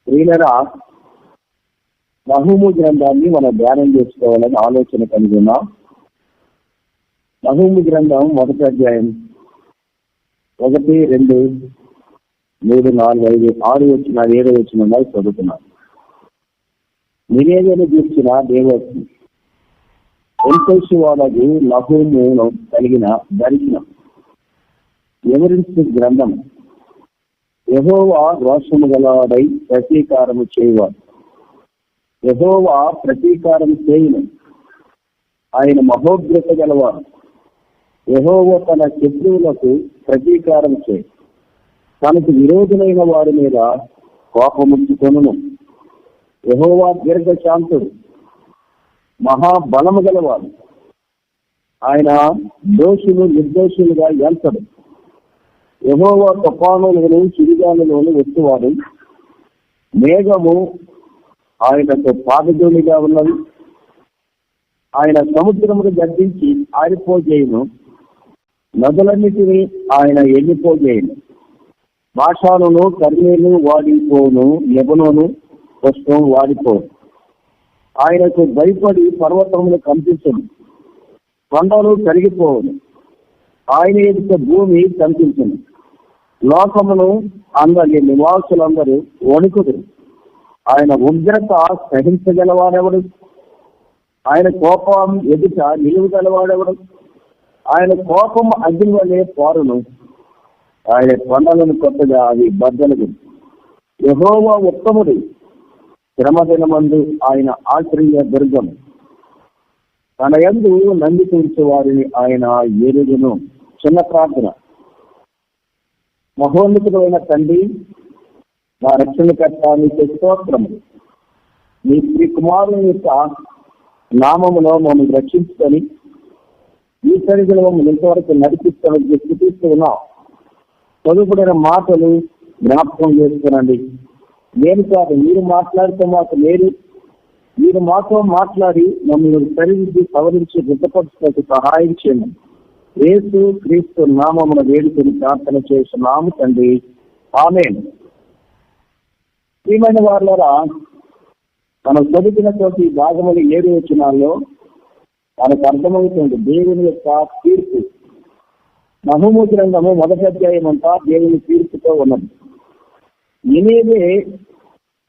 ప్రియులరా, నహూము గ్రంథాన్ని మనం ధ్యానం చేసుకోవాలని ఆలోచన కలిగి ఉన్నాం. నహూము గ్రంథం 1వ అధ్యాయం 1, 2, 3, 4, 5, 6 వచ్చిన 7 వచ్చిన చదువుతున్నాం. నివేదన చూసిన దేవోక్తి ఎంతోషువాలకు నహూమును కలిగిన దర్శనం. వివరించిన గ్రంథం. యెహోవా రోషము గలవాడై ప్రతీకారము చేయవాడు. యెహోవా ప్రతీకారం చేయును. ఆయన మహోగ్రత గలవాడు. యెహోవా తన శత్రువులకు ప్రతీకారం చేయి. తనకు విరోధులైన వారి మీద కోపముచ్చుకొనును. యెహోవా దీర్ఘశాంతుడు, మహాబలము గలవాడు. ఆయన దోషులు నిర్దోషులుగా ఎంతడు. యెహోవా తుఫానులను చిరుగాలులను ఎత్తువాడు. మేఘము ఆయనకు పాదధూళిగా ఉన్నది. ఆయన సముద్రమును గద్దించి ఆరిపోజేయును. నదులన్నిటినీ ఆయన ఎండిపోజేయును. బాషానును కర్మేలు వాడిపోను. లెబనోను పుష్పం వాడిపోను. ఆయనకు భయపడి పర్వతములు కంపించను. కొండలు కరిగిపోవును. ఆయన ఎదుట భూమి కంపించను. లోకమును అందరి నివాసులందరూ వణుకుదురు. ఆయన ఉగ్రత సహించగలవాడెవడు? ఆయన కోపం ఎదుట నిలువగలవాడెవడు? ఆయన కోపం అగ్ని వలె పారును. ఆయన కొండలను కొత్తగా అవి బద్దలుగు. యెహోవా ఉత్తముడు. శ్రమదినమందు ఆయన ఆశ్రయ దుర్గం. తన యందు నంది కూర్చు వారిని ఆయన ఎరుగును. చిన్న ప్రార్థన. మహోన్నతుడైన తండ్రి, మా రక్షణకర్త, నీకు స్తోత్రము. నీ శ్రీ కుమారుని యొక్క నామములో మమ్మల్ని రక్షించుకొని ఈ సరిగ్గా మమ్మల్ని ఇంతవరకు నడిపిస్తామని స్థితిస్తూ ఉన్నాం. చదువుకున్న మాటలు జ్ఞాపకం చేసుకునండి. నేను కాదు, మీరు మాట్లాడితే మాకు లేదు. మీరు మాతో మాట్లాడి మమ్మల్ని సరిదిద్ది సవరించి గుర్తపరచుటకు సహాయం చేయండి. యేసు క్రీస్తు నామమున వేడుకొని ప్రార్థన చేస్తున్నాము తండ్రి, ఆమేన్. ప్రియమైన వారులారా, మనం చదువుతున్నటువంటి భాగములు 7 వచనాల్లో మనకు అర్థమవుతుంది దేవుని యొక్క తీర్పు. నహూము గ్రంథము 1వ అధ్యాయం అంతా దేవుని తీర్పుతో ఉన్నది. నినేవే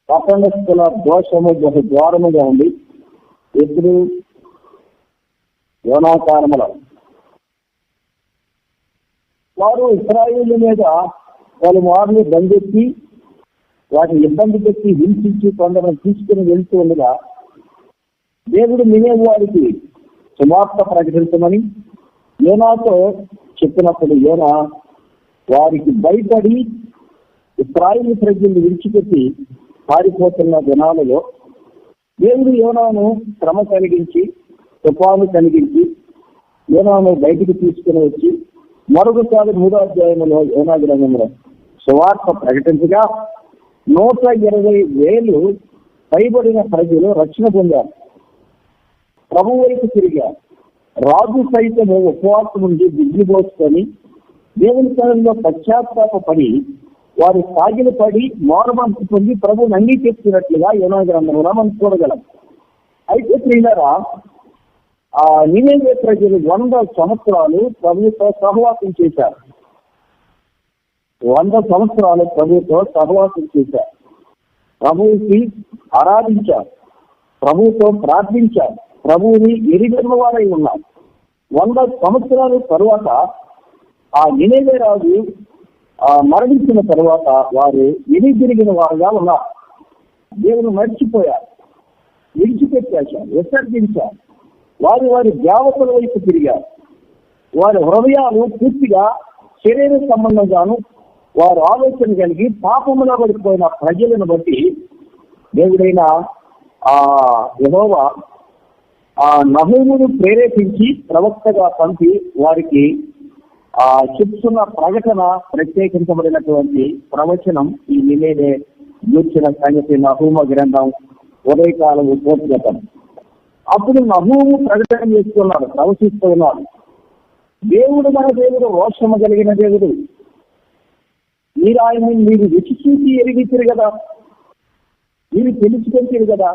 పట్టణస్థుల దోషము బహు ఘోరముగా ఉంది. ఎప్పుడు యోనాకారముల వారు ఇశ్రాయేలు మీద పలుమార్లు దండెత్తి వాటిని ఇబ్బంది పెట్టి హింసించి కొందరు తీసుకుని వెళ్తూ ఉండగా దేవుడు నినేవే వారికి సువార్త ప్రకటించమని యోనాతో చెప్పినప్పుడు యోనా వారికి భయపడి ఇశ్రాయేలు ప్రజల్ని విడిచిపెట్టి పారిపోతున్న దినాలలో దేవుడు యోనాను శ్రమ కలిగించి తుఫాను కలిగించి యోనాను బయటికి తీసుకుని వచ్చి మరొకసారి 3వ అధ్యాయంలో యోనా గ్రంథంలో సువార్త ప్రకటించగా 120,000 పైబడిన ప్రజలు రక్షణ పొందారు. ప్రభు వైపు తిరిగారు. రాజు సైతము ఉపవాసం నుండి దిగ్గిపోసుకొని దేవుని స్థలంలో పశ్చాత్తాపడి వారు సాగిలు పడి మోరమంతు పొంది ప్రభువుని అంగీకరిస్తున్నట్లుగా యోనా గ్రంథంలో మనం చూడగలం. అయితే ప్రియులారా, నినేవే ప్రజలు 100 సంవత్సరాలు ప్రభువుతో సహవాసం చేశారు. 100 సంవత్సరాలు ప్రభువుతో సహవాసం చేశారు. ప్రభువుకి ఆరాధించారు. ప్రభువుతో ప్రార్థించారు. ప్రభువుని ఎరిగిన వారై ఉన్నారు. 100 సంవత్సరాల తరువాత ఆ నినేవే రాజు మరణించిన తరువాత వారు ఎరిగిరిగిన వారుగా ఉన్నారు. దేవుని మర్చిపోయారు, విడిచిపెట్టారు, విసర్జించారు. వారి దేవతల వైపు తిరిగారు. వారి హృదయాలు పూర్తిగా శరీర సంబంధంగాను వారు ఆలోచన కలిగి పాపములో పడిపోయిన ప్రజలను బట్టి దేవుడైన యెహోవా నహూమును ప్రేరేపించి ప్రవక్తగా పంపి వారికి చెప్తున్న ప్రకటన ప్రత్యేకించబడినటువంటి ప్రవచనం ఈ నినేవే గూర్చిన సంగతి నహూము గ్రంథం ఉదయకాలం పూర్తిగతం. అప్పుడు నహూము ప్రకటన చేస్తున్నాడు, ప్రవచిస్తూ ఉన్నాడు. దేవుడు మన దేవుడు రోషము కలిగిన దేవుడు. మీరు ఆయన్ని మీరు రుచి చూసి ఎరిగిస్తారు కదా. మీరు తెలుసుకొచ్చారు కదా,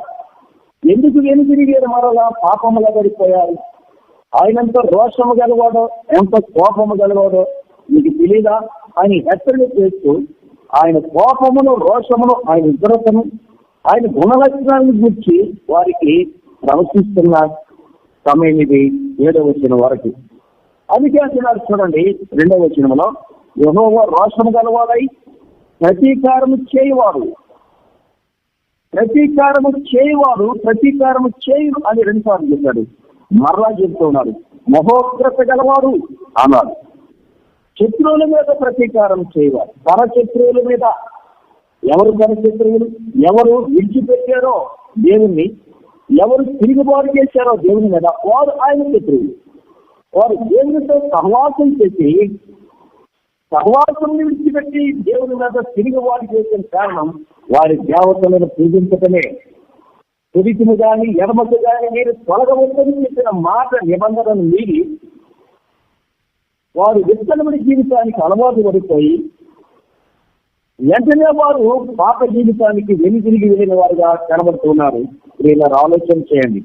ఎందుకు వెనుదిరిగారు, మరలా పాపములో పడిపోయారు. ఆయనంత రోషము గలవాడో, ఎంత కోపము గలవాడో మీకు తెలీదా అని హెచ్చరిక చేస్తూ ఆయన కోపమును, రోషమును, ఆయన ఉగ్రతను, ఆయన గుణలక్షణాలను గురించి వారికి ప్రవశిస్తున్న సమయం ఇది. 7వ వచనం వరకు అందుకే అంటున్నారు చూడండి, 2వ వచనంలో, యెహోవా రోషము గలవాడై ప్రతీకారము చేయవాడు, ప్రతీకారము చేయు అని 2 సార్లు చెప్పాడు. మరలా చెప్తూ ఉన్నారు, మహోగ్రత గలవాడు అన్నాడు. శత్రువుల మీద ప్రతీకారం చేయవాడు. తన శత్రువుల మీద. ఎవరు తన శత్రువులు? ఎవరు విడిచిపెట్టారో దేవుణ్ణి, ఎవరు తిరుగుబాటు చేశారో దేవుని మీద, వారు ఆయన శత్రువులు. వారు దేవునితో సహవాసం చేసి సహవాసం విడిచిపెట్టి దేవుని మీద తిరుగుబాటు చేసిన కారణం వారి దేవతలను పూజించటమే. కుడికిని కానీ ఎడమకు కానీ మీరు తొలగవద్దని చెప్పిన మాట నిబంధనను మీరి వారు విత్తనముడి జీవితానికి అలవాటు పడిపోయి వెంటనే వారు పాప జీవితానికి వెనుదిరిగి వెళ్ళిన వారుగా కనబడుతున్నారు. ఇలా ఆలోచన చేయండి.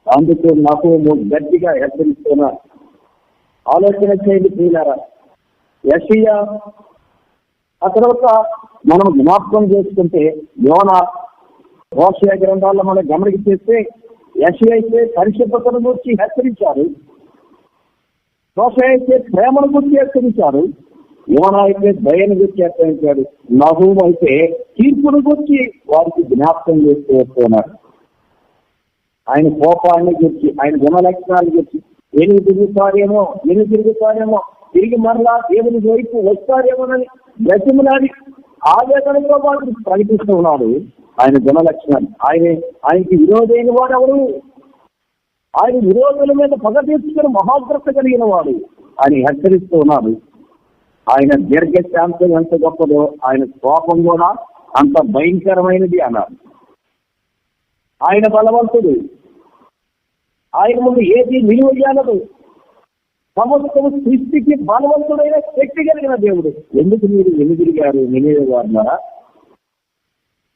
అందుకు నాకు గట్టిగా హెచ్చరిస్తున్నారు. ఆలోచన చేయండి ప్రియులారా. యెషయా, ఆ తర్వాత మనం జ్ఞాపకం చేసుకుంటే యోనా, హోషేయ గ్రంథాల్లో మనం గమనిక చేస్తే యెషయా అయితే పరిశుద్ధతను గురించి హెచ్చరించారు, హోషేయ అయితే ప్రేమను గురించి హెచ్చరించారు, యోనా అయితే దయను గురించి హెచ్చరించాడు, నహూము అయితే తీర్పును గురించి వారికి జ్ఞాపకం చేస్తూ వస్తున్నారు. ఆయన కోపాన్ని గురించి, ఆయన గుణలక్షణాల గురించి, ఎన్ని తిరుగుతారేమో తిరిగి మరలా దేవుని వైపు వస్తారేమోనని బ్రతిమలాడి ఆవేదనతో వాడు ప్రకటిస్తూ ఉన్నాడు ఆయన గుణలక్షణాలు. ఆయనకి విరోధైన వాడు ఎవరు? ఆయన విరోధుల మీద పగ తీర్చుకుని మహాగ్రత కలిగిన వాడు అని హెచ్చరిస్తూ ఉన్నాడు. ఆయన దీర్ఘశాంతం ఎంత గొప్పదో ఆయన కోపం కూడా అంత భయంకరమైనది అన్నారు. ఆయన బలవంతుడు, ఆయన ముందు ఏది నిలువయ్యాలదు. సమస్తము సృష్టికి బలవంతుడైన శక్తి కలిగిన దేవుడు. ఎందుకు మీరు వెనుదిరిగారు నినేవారున్నారా?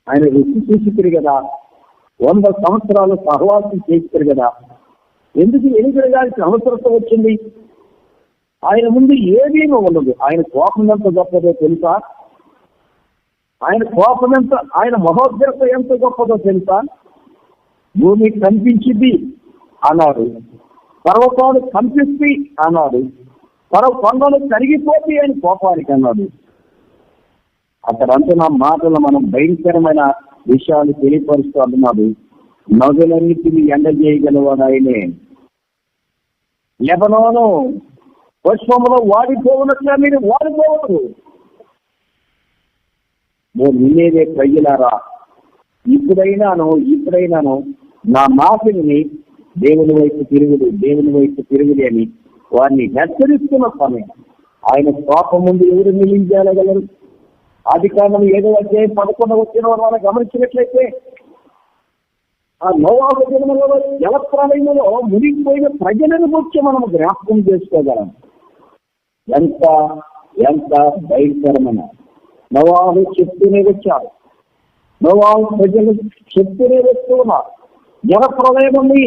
ఆయన రుచి చూసిరు కదా, 100 సంవత్సరాలు సహవాసం చేశారు కదా, ఎందుకు వెనుదిరగాల్సిన అవసరం వచ్చింది? ఆయన ముందు ఏదీనూ ఉండదు. ఆయన కోపం ఎంత గొప్పదో తెలుసా? ఆయన కోపం ఎంత, ఆయన మహోగ్రత ఎంత గొప్పదో తెలుసా? భూమి కనిపించింది అన్నాడు, పర్వతాలు కనిపిస్తాయి అన్నాడు, కొండలు కరిగిపోతాయి అని కోపానికి అన్నాడు. అక్కడ అంటున్న మాటలు మనం భయంకరమైన విషయాలు తెలియపరుస్తూ అంటున్నాడు. నదులన్నిటిని ఎండజేయగలవాడు ఆయనే. లెబనోను పుష్పంలో వాడిపోవునట్లా మీరు వాడిపోవద్దు. నిన్నేదే ప్రజలారా, ఇప్పుడైనాను నా మాటని దేవుని వైపు తిరుగుడు అని వారిని హెచ్చరిస్తున్న సమయం. ఆయన కోపం ముందు ఎవరు నిలించగలరు? ఆదికాండం 7వ అధ్యాయం 11వ వచనం మనం గమనించినట్లయితే, ఆ నోవాహు దినములలో జలప్రళయములో మునిగిపోయిన ప్రజలను గురించి మనం జ్ఞాపకం చేసుకోగలం. ఎంత ఎంత భయంకరమైన. నోవాహు చెప్తూనే వచ్చారు, నోవాహు ప్రజలు చెప్తూనే వస్తూ ఉన్నారు. జలప్రళయం ఉంది,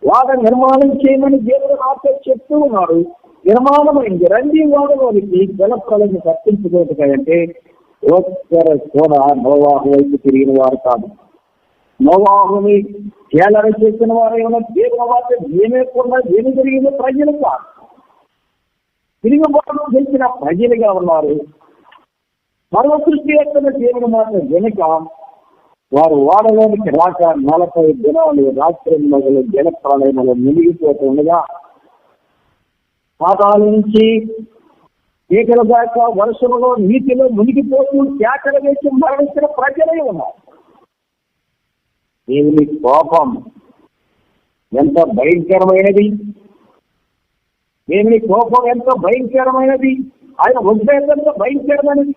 వాడ నిర్మాణం చేయమని దేవుడు నాతో చెప్తూ ఉన్నారు. నిర్మాణమైంది. రండి వాడలోనికి జలప్రళయం తప్పించుకోవటంటే ఒక్కరు కూడా నోవాహు వైపు తిరిగిన వారు కాదు. నోవాహుని కేలర చేసిన వారు ఏమైనా దేవుని మాట ఏమేకుండా ఏమి జరిగిన ప్రజలు కాదు, తిరిగిబాటు తెలిసిన ప్రజలుగా ఉన్నారు. సర్వ సృష్టి యొక్క దేవుని మాట వెనుక వారు వాడలోనికి రాక 40 దినాలు రాత్రి మొదలు జల ప్రళయంలో మునిగిపోతుండగా, పాతాల నుంచి ఈకల దాకా వర్షంలో నీటిలో మునిగిపోతూ కేకలు వేసి మరణించిన ప్రజలే ఉన్నారు. దేవుని కోపం ఎంత భయంకరమైనది! దేవుని కోపం ఎంత భయంకరమైనది! ఆయన ఉద్వేగం ఎంత భయంకరమైనది!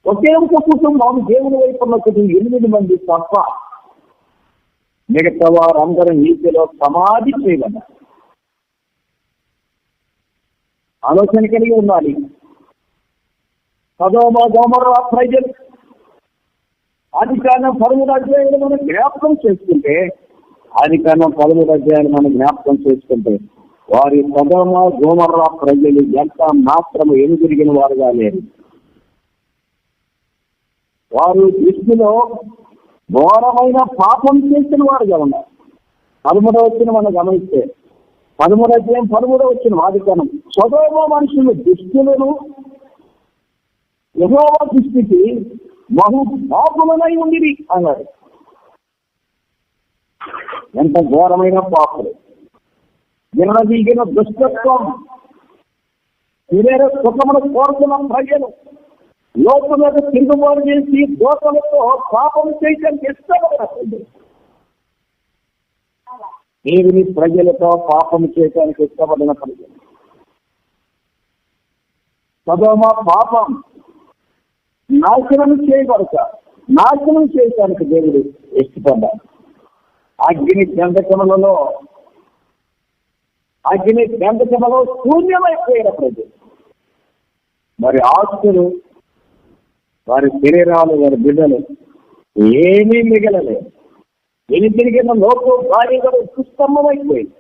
ఒకే ఒక కుటుంబం దేవుని వైపు ఉన్న 8 మంది తప్ప మిగతా వారందరూ నీతిలో సమాధి చేయగలరు. ఆలోచన కలిగి ఉండాలి. సదోమ గోమొర్రా ప్రజలు ఆదికాండం 13 అధ్యాయాలు మనం జ్ఞాపకం చేసుకుంటే వారి సొదొమ గొమొర్రా ప్రజలు ఎంత మాత్రము ఎనుదిరిగిన వారుగా లేరు. వారు దృష్టిలో ఘోరమైన పాపం చేసిన వారుగా ఉన్నారు. 13వ వచనం మనం గమనిస్తే 13వ అధ్యాయం 13వ వచనం ఆదికాండం, సొదొమ మనుషులు దుష్టులను యెహోవా దృష్టికి బహు పాపులనై ఉండిరి అన్నాడు. ఎంత ఘోరమైన పాపులు, వినదీగిన దుష్టత్వం, శరీర సుఖమును కోరుతున్న ప్రజలు, లోటు మీద తిరుగుబాటు చేసి దోషలతో పాపం చేయడానికి ఇష్టపడలేదు. దేవుని ప్రజలతో పాపం చేయడానికి ఇష్టపడిన ప్రజలు. సదోమ పాపం నాశనం చేయడానికి దేవుడు ఇష్టపడ్డాడు. అగ్ని గంధకములలో శూన్యమైపోయిన ప్రజలు. వారి ఆస్తులు, వారి శరీరాలు, వారి బిడ్డలు ఏమీ మిగలలేదు. ఎన్ని తిరిగిన లోపు భార్యలు దుస్తంభమైపోయింది.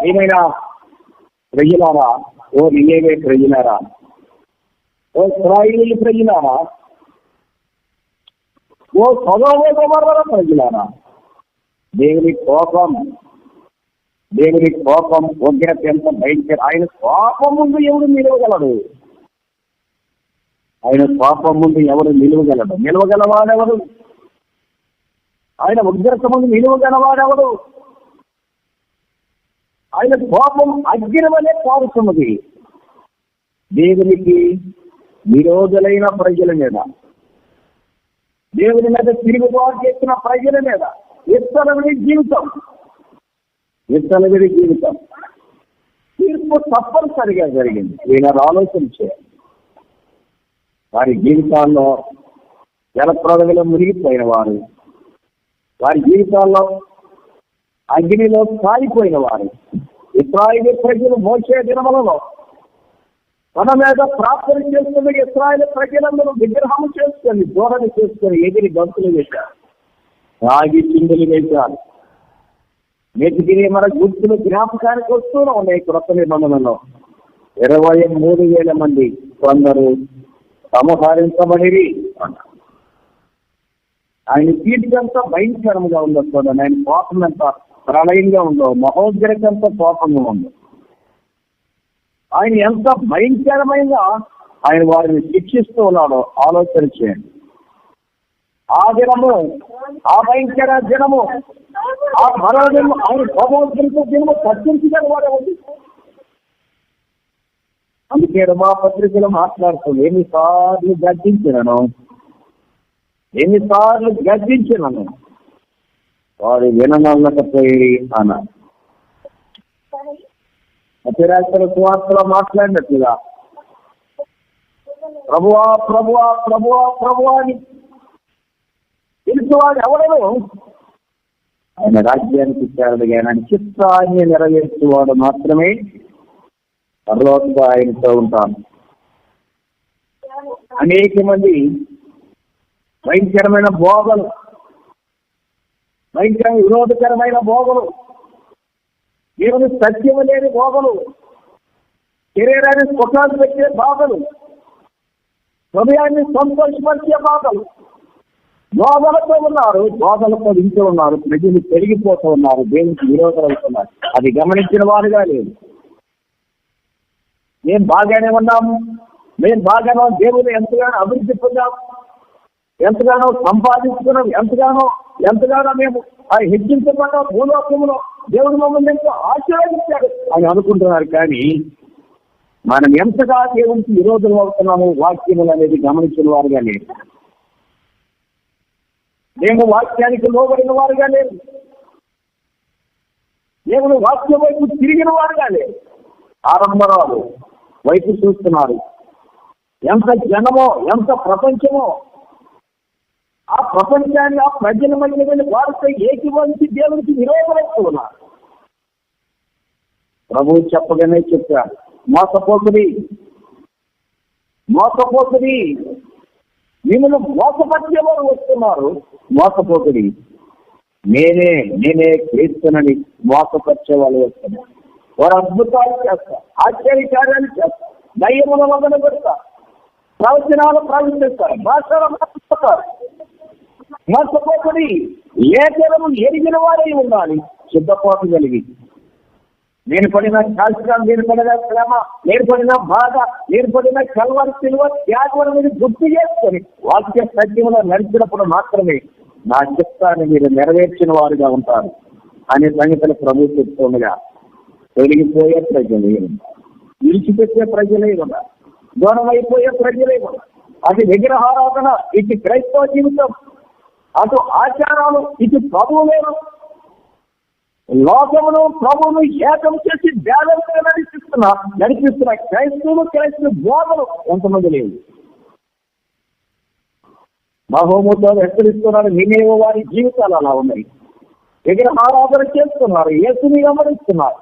ఏమైనా ప్రజలారా, ఓ నినేవే ప్రజలారా, ఓ ఇశ్రాయేలు ప్రజలారా, ఓ సొదొమ గొమొర్రా ప్రజలారా, దేవుని కోపం ఉగ్రత ఎంత భయంకర. ఆయన కోపం ముందు ఎవరు నిలవగలడు? నిలవగలవాడెవడు? ఆయన ఉగ్రత ముందు నిలవగలవాడెవడు? ఆయన కోపం అగ్ని వలె పారుతున్నది. దేవునికి విరోధులైన ప్రజల మీద, దేవుని మీద తిరుగుబాటు చేసిన ప్రజల మీద విత్తనవిడి జీవితం తీర్పు తప్పనిసరిగా జరిగింది. వీళ్ళ ఆలోచన చేయాలి. వారి జీవితాల్లో జలప్రదవిలో మునిగిపోయిన వారు, వారి జీవితాల్లో అగ్నిలో కాలిపోయిన వారు, ఇశ్రాయేలు ప్రజలు మోసే దినములలో మన మీద ప్రార్థన చేస్తున్న ఇశ్రాయేలు ప్రజలందరూ విగ్రహం చేసుకొని, దూరణ చేసుకొని ఎగిరి గంతులు వేశారు, రాగి చిందులు వేశారు. నెటిగిరి మన గుర్తులు జ్ఞాపకానికి వస్తూనే ఉన్నాయి. క్రొత్త నిబంధనలో 23,000 మంది కొందరు సంహరించబడిరి. ఆయన తీర్పు ఎంత భయంకరంగా ఉందో చూడండి. ఆయన కోపం ఎంత ప్రళయంగా ఉందో, మహోగ్రత కోపంగా ఉందో, ఆయన ఎంత భయంకరమైన ఆయన వారిని శిక్షిస్తూ ఉన్నాడో ఆలోచన చేయండి. ఆ దినము, ఆ భయంకర దినము, ఆ మరో దినము, ఆయన కోపోగ్రత దినము తగ్గించగల వాడు. అందుకే మా పత్రికలు మాట్లాడుతుంది, ఎన్నిసార్లు గద్దించినను వారు విననల్లకపోయి అన్నారు. అతిరాత్ర సువార్తలో మాట్లాడినట్లుగా ప్రభువా ప్రభువా ప్రభువా ప్రభువా అని తెలుసువాడు ఎవడను ఆయన రాజ్యానికి చేరడుగా ఆయన చిత్తాన్ని నెరవేర్చేవాడు మాత్రమే పరలోకంలో ఆయనతో ఉంటాను. అనేక మంది భయంకరమైన భోగలు, విరోధకరమైన భోగలు, దేవుని సత్యము లేని భోగలు, శరీరాన్ని సుఖాలు పెట్టే బాధలు, హృదయాన్ని సంతోషపరిచే బాధలు, బోధలతో ఉన్నారు, బోధలతో వింటూ ఉన్నారు. ప్రజలు పెరిగిపోతూ ఉన్నారు, దేవునికి విరోధం అవుతున్నారు. అది గమనించిన వారుగా లేదు. మేము బాగానే ఉన్నాము, దేవుని ఎంతగానో అభివృద్ధి పొందాం, ఎంతగానో సంపాదించుకున్నాం, ఎంతగానో మేము హెచ్చించకుండా భూలోకంలో దేవుడు మమ్మల్ని ఎంతో ఆశీర్వదించాడు అని అనుకుంటున్నారు. కానీ మనం ఎంతగా దేవునికి విరోధం అవుతున్నాము వాక్యములు అనేది గమనించిన వారుగా లేదు. మేము వాక్యానికి లోబడిన వారుగా లేదు. దేవుడు వాక్యం వైపు తిరిగిన వారుగా లేదు. ఆరంభరాలు వైపు చూస్తున్నారు. ఎంత జనమో, ఎంత ప్రపంచమో, ఆ ప్రపంచాన్ని, ఆ ప్రజల మధ్య వారితో ఏకీభవించి దేవునికి విరోధమైతూ ఉన్నారు. ప్రభువు చెప్పగానే చెప్పాడు, మోసపోతుంది మిమ్మల్ని మోసపరిచేవారు వస్తున్నారు, మోసపోకుడి. నేనే క్రీస్తునని మోసపరిచే వాళ్ళు వస్తున్నారు. వారు అద్భుతాలు చేస్తారు, ఆశ్చర్యకార్యాలు చేస్తారు, దయ్యముల వదన పెడతారు, ప్రవచనాలు ప్రవచిస్తారు, భాషలు మాట్లాడతారు. మోసపోకుడి. లేఖనము ఎరిగిన వారై ఉండాలి, సిద్ధపాటు కలిగి. నేను పడిన శాస్త్రం, నేను పడిన శ్రమ, నేను పడిన బాధ, నేను పడిన కల్వరి సిలువ త్యాగం మీద గుర్తు చేసుకొని వాక్య సత్యంలో నడిచినప్పుడు మాత్రమే నా చిత్తాన్ని మీరు నెరవేర్చిన వారుగా ఉంటారు అనే సంగతులు ప్రభు చెప్తుండగా, తొలగిపోయే ప్రజలే ఉన్నారు, విడిచిపెట్టే ప్రజలే ఉన్నారు, దూరం అయిపోయే ప్రజలే ఉన్నారు. అది విగ్రహారాధన, ఇటు క్రైస్తవ జీవితం, అటు ఆచారాలు, ఇటు ప్రభువు లేదు. లోకమును ప్రభువును ఏకం చేసి బ్యాలెన్స్ నడిపిస్తున్న క్రైస్తవ బోధలు కొంతమంది లేవు. మహోమతో హెచ్చరిస్తున్నారు, నేనేవో వారి జీవితాలు అలా ఉన్నాయి. విగ్రహారాధన చేస్తున్నారు, యేసుని వెంబడిస్తున్నారు,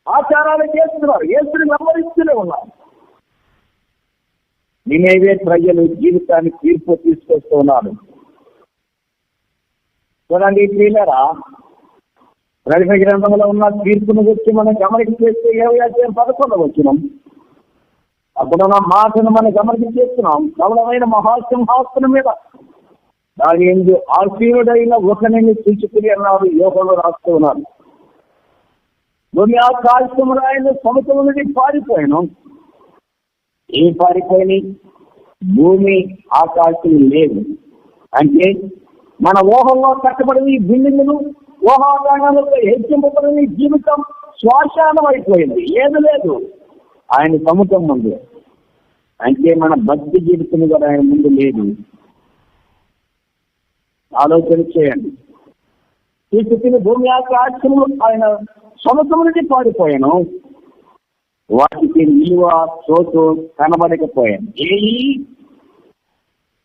ఆచారాలు చేస్తున్నారు, యేసుని వెంబడిస్తూనే ఉన్నారు. నినేవే ప్రజలు జీవితాన్ని తీర్పు తీసుకొస్తున్నారు. చూడండి ప్రియులారా, ప్రకటన గ్రంథంలో ఉన్న తీర్పును గురించి మనం గమనిక చేస్తే 20:11 వచ్చినాం. అప్పుడున్న మాటను మనం గమనిక చేస్తున్నాం. సబలమైన మహాసింహాసనం మీద దాని ఎందు ఆశీనుడైన ఒకరిని చూచుకుని అన్నారు యోగంలో రాస్తూ ఉన్నారు. భూమి ఆకాశములు ఆయన సముద్రం నుండి పారిపోయాను. ఏం పారిపోయి? భూమి ఆకాశం లేదు. అంటే మన ఊహల్లో కట్టబడిన ఈ బిల్డింగులు, ఊహాగానాలతో హెచ్చింపబడిన జీవితం శ్వాసానం అయిపోయింది, ఏది లేదు ఆయన సముద్రం ముందు. అంటే మన భక్తి జీవితం కూడా ఆయన ముందు లేదు. ఆలోచన చేయండి. తీసుకుని భూమి ఆకాశములు ఆయన సముద్రం నుండి పారిపోయాను. వాటికి నిలువ చోటు కనబడకపోయాను.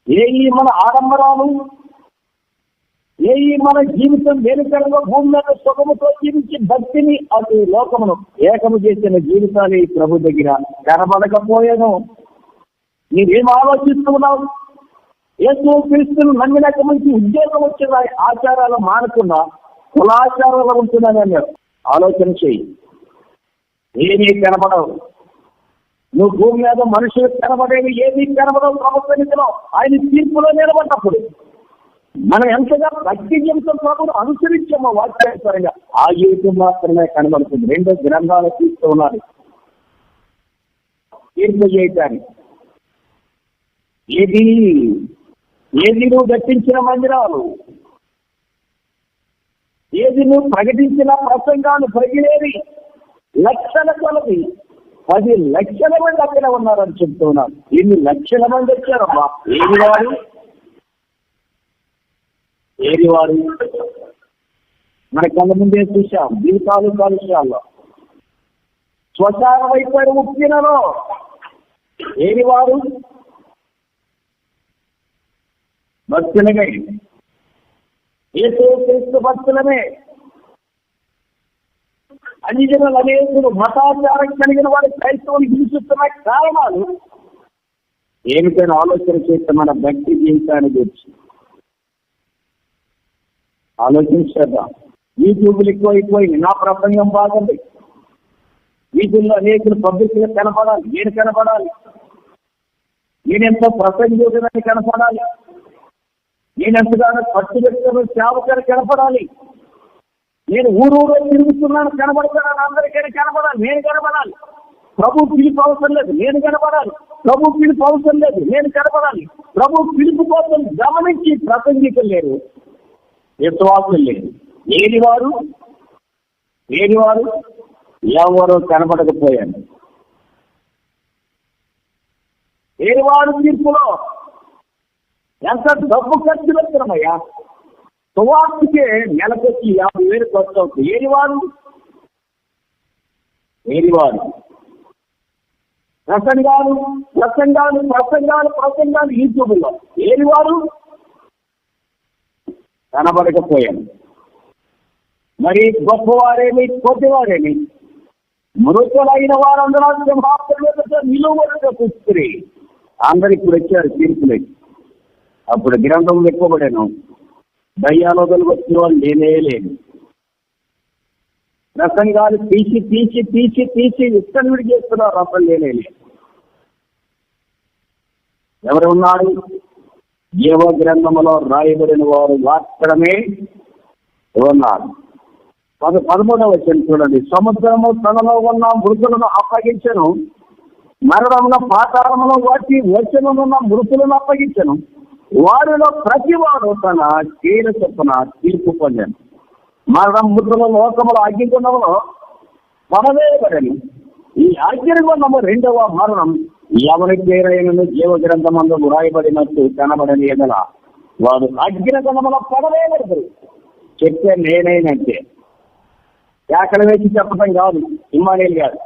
ఏ మన ఆడంబరాలు, ఏ మన జీవితం వెనుకలో భూమి మీద సుఖముతో జీవించి భక్తిని అటు లోకమును ఏకము చేసిన జీవితాలు ప్రభు దగ్గర కనబడకపోయాను. మీరేం ఆలోచిస్తున్నావు? యేసు క్రీస్తును నమ్మినక మంచి ఉద్యోగం వచ్చిన ఆచారాలు మానకుండా కులాచారాలు ఉంటుందని అన్నారు. ఆలోచన చేయి. ఏమీ కనబడవు. నువ్వు భూమి మీద మనుషులకు కనబడేవి ఏమీ కనబడవు. ప్రభుత్వంలో ఆయన తీర్పులో నిలబడినప్పుడు మనం ఎంతగా భక్తి జీవితం ప్రభుత్వం అనుసరించామో వాక్యానుసారంగా ఆ జీవితం మాత్రమే కనబడుతుంది. 2 గ్రంథాలు తీస్తూ ఉన్నారు తీర్పు చేయటానికి. ఏది నువ్వు దర్శించిన మందిరాలు, ఏది నువ్వు ప్రకటించిన ప్రసంగాలు ప్రగిలేవి లక్షల కొలది, 10 లక్షల మంది అక్కడ ఉన్నారని చెప్తున్నారు. ఎన్ని లక్షల మంది వచ్చారమ్మా? ఏది వారు మన కళ్ళ ముందే చూశాం. జీవితాలు కాలుష్యాల్లో శ్మశానం అయిపోయిన ఉప్పినలో ఏది వారు? భక్తులమే, యేసు క్రీస్తు భక్తులమే. అన్ని జనులు అనేకులు మతాచారం కలిగిన వారు క్రైస్తవులు హింసిస్తున్న కారణాలు ఏమిటైనా ఆలోచన చేస్తే మన భక్తి జీవితాన్ని గురించి ఆలోచించేద్దాం. యూట్యూబ్లు ఎక్కువైపోయింది. నా ప్రసంగం బాగుంది, వీటిల్లో అనేకులు పబ్లిక్గా కనపడాలి, నేను కనపడాలి, నేనెంతో ప్రసంగోదనాన్ని కనపడాలి, నేనెంతగానో ఖర్చు పెట్టుకున్న సేవకులు కనపడాలి, నేను ఊరూరో తిరుగుతున్నాను కనబడతాను, అందరికైనా కనపడాలి, నేను కనపడాలి. ప్రభు పిలుపు అవసరం లేదు, నేను కనపడాలి. ప్రభు పిలుపు అవసరం లేదు, నేను కనపడాలి. ప్రభు పిలుపు కోసం గమనించి ప్రసంగికులు లేరు, విశ్వాసం లేదు. ఏది వారు ఎవరు కనబడకపోయాను. ఏది వారు తీర్పులో ఎంత డబ్బు ఖర్చు పెడుతున్నామయ్యా? సువార్తకే నెలకొచ్చి 50,000 ఖర్చు అవుతుంది. ఏది వారు ప్రసంగాలు యూట్యూబ్లో ఏది వారు కనబడకపోయాను. మరి గొప్పవారేమి కొద్దివారేమి మృతులైన వారందరూ సింహాసనం నిలువగా కూర్చుని అందరు ఇప్పుడు వచ్చారు తీర్పులకి. అప్పుడు గ్రంథం ఎక్కువబడాను, దయ్యాలోదలకు వచ్చిన వాళ్ళు లేనే లేదు. ప్రసంగాలు తీసి తీసి తీసి తీసి విస్తరణ చేస్తున్నారు, అసలు లేనే లేదు. ఎవరు ఉన్నారు? జీవ గ్రంథములో రాయబడిన వారు మాత్రమే ఉన్నారు. 13వ వచనం చూడండి. సముద్రము తనలో ఉన్న మృతులను అప్పగించను, మరణంలో పాతాళములో వాటి వచనమున్న మృతులను అప్పగించను, వారిలో ప్రతివాడు తన క్రియల చొప్పున తీర్పు పొందాను. మరణం మృతుల లోకముల అగ్నిగుండములో పడవేయబడని ఈ అగ్నిగుండము రెండవ మరణం ఎవరి పేరైనను జీవ గ్రంథమందు వ్రాయబడినట్టు కనబడని ఎడల వారు అగ్నిగుండములో పడవేయబడతారు. చెప్తే నేనైనంటే కేకలు వేసి చెప్పడం కాదు, ఇమ్మానేలు కాదు.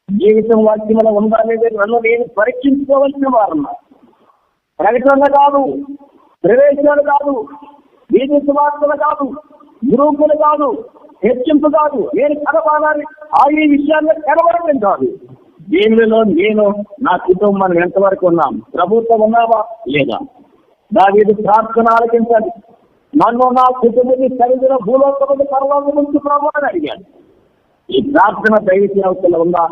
జీవితం వాక్యములో ఉందా లేదా నన్ను నేను పరీక్షించుకోవాల్సిన వారన్నారు. ప్రకటనలు కాదు, ప్రవేశాలు కాదు, వీధి సువార్తలు కాదు, గ్రూపులు కాదు, హెచ్చింపు కాదు, నేను కనబడాలి ఆ ఈ విషయాల్లో కనబడటం కాదు. దీనిలో నేను నా కుటుంబాన్ని ఎంతవరకు ఉన్నాం? ప్రభుత్వం ఉన్నావా లేదా? దావీదు ప్రార్థన ఆలకించాలి. నన్ను నా కుటుంబాన్ని సరిదిన భూలోకములు పరలోకం నుంచి ప్రభు అని అడిగాను. ఈ ప్రార్థన దైవ సేవకుల్లో ఉందా?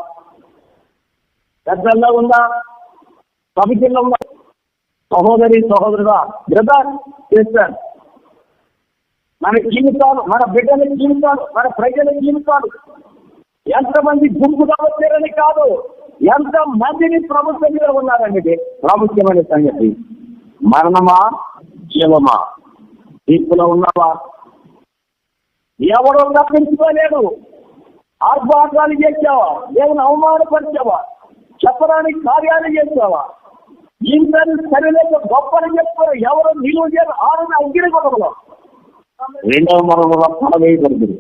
పెద్దల్లో ఉందా? సమితిలో ఉందా? సహోదరి సహోదరుడా, బ్రదర్ సిస్టర్, మన జీవితాలు, మన బిడ్డల జీవితాలు, మన ప్రజల జీవితాలు ఎంతమంది గుంపుగా వచ్చారని కాదు, ఎంత మందిని ప్రభుత్వం మీద ఉన్నారనేది ప్రాముఖ్యమైన సంగతి. మరణమా జీవమా తీర్పులో ఉన్నావా? ఎవరో తప్పించుకోలేడు. ఆర్భాటాలు చేసావా? దేవుని అవమానపరిచావా? చెప్పడానికి కార్యాలు చేసావా? ఇంతని సరిలేక గొప్పని చెప్పారు. ఎవరు నిలువ చేయరు. ఆరుని అగ్గిరి గొడవలో రెండవ మరణంలో పడవేయబడుతుంది.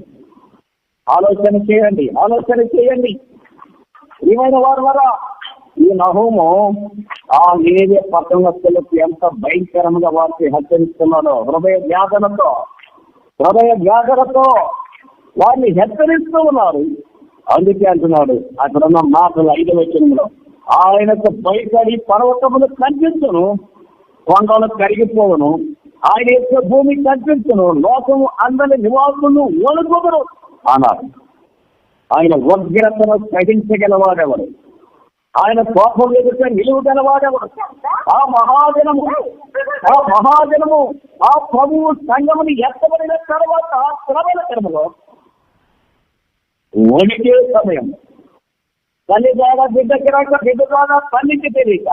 ఆలోచన చేయండి, ఆలోచన చేయండి. ఏమైనా వారు వరా ఈ నహూము ఆ నేనే పట్టణస్తులకు ఎంత భయంకరంగా వారికి హెచ్చరిస్తున్నారో, హృదయ వ్యాధులతో వారిని హెచ్చరిస్తూ ఉన్నారు. అందుకే అంటున్నాడు అక్కడున్న మాటలు 5వ వచనంలో, ఆయనకు భయపడి పర్వతములు కనిపించును, కొండలు కరిగిపోవును, ఆయన యొక్క భూమి కనిపించును, లోకము అందరి నివాసులు వణుకుదురు అన్నారు. ఆయన ఉగ్రతను సహించగలవాడెవడు? ఆయన కోపం ఎదుట నిలువగలవాడెవడు? ఆ మహాజనము ఆ ప్రభువు సంఘముని ఎత్తబడిన తర్వాత శ్రమల కర్మలో వణికే సమయం. తల్లి ద్వారా బిడ్డకి రాక, బిడ్డ ద్వారా తల్లికి తెలియక,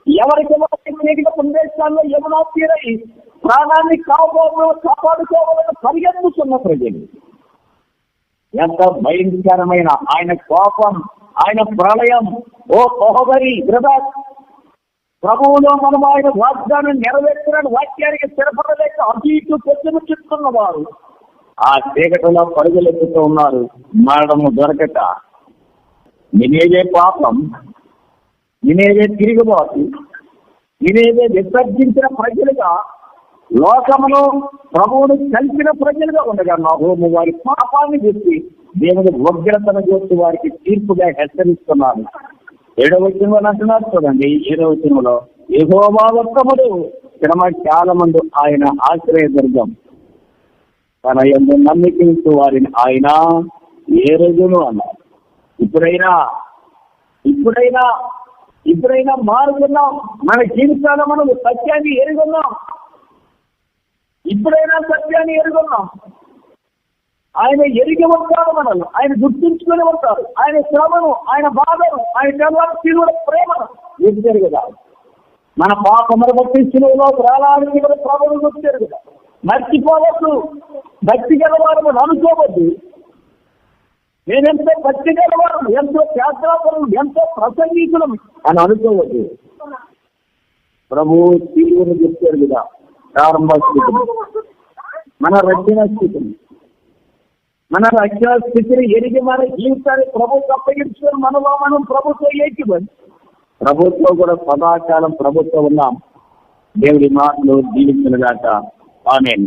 ఎవరికి చీకటి ప్రదేశాల్లో యమునా తీరై ప్రాణాన్ని కాపాడుకోవాలని పరిగెత్తుతున్న ప్రజలు. ఎంత భయంకరమైన ఆయన కోపం, ఆయన ప్రళయం. ఓ సహోదరి బ్రదర్, ప్రభువులో మనం ఆయన వాగ్దానం నెరవేర్చిన వాక్యానికి స్థిరపడలేక అటు ఇటు పెట్టుముచ్చుతున్న వారు ఆ చీకటిలో పరుగులెత్తుతూ ఉన్నారు. మరణము దొరకట. నినేదే పాపం, నినేదే తిరిగిపోతు, నినేదే విసర్జించిన ప్రజలుగా, లోకములో ప్రభువును కలిసిన ప్రజలుగా ఉండగా నహూము వారి పాపాన్ని చూసి దేవుని ఉగ్రతను చూసి వారికి తీర్పుగా హెచ్చరిస్తున్నారు. 7వ వచనంలో అంటున్నారు చూడండి. 7వ వచనంలో, యెహోవా ఉత్తముడు, శ్రమ కాలమందు ఆయన ఆశ్రయదుర్గం, తన యందు నమ్మిక ఉంచు వారిని ఆయన ఏ రోజును అన్నారు. ఇప్పుడైనా మారుతున్నాం. మన జీవితాల్లో మనం సత్యాన్ని ఎరుగున్నాం. ఇప్పుడైనా సత్యాన్ని ఎరుగున్నాం. ఆయన ఎరిగి ఉంటారు, మనల్ని ఆయన గుర్తుంచుకొని ఉంటారు. ఆయన శ్రమను, ఆయన బాధను, ఆయన తెల్లవారు ప్రేమను ఎదుగుతారు కదా. మన పాపమును బట్టి శిలువలో ప్రాణానికి ప్రభువును గుర్తారు కదా. మర్చిపోవద్దు. భక్తి గలవారు అనుకోవద్దు. నేనెంతో భక్తి గలవారు, ఎంతో శాస్త్రాపరులు, ఎంతో ప్రసంగికులం అని అనుకోవద్దు. ప్రభువు శిలువను గుర్తారు కదా. ప్రారంభ స్థితిని, మన రక్షణ స్థితిని, మన రక్షణ స్థితిని ఎరిగి మన జీవితాన్ని ప్రభుత్వం అప్పగించుకొని మనలో మనం ప్రభుత్వం ఏకివ్వండి. ప్రభుత్వం కూడా సదాకాలం ప్రభుత్వం ఉన్నాం. దేవుడి మాటలు జీవించనుగాక. ఆమేన్.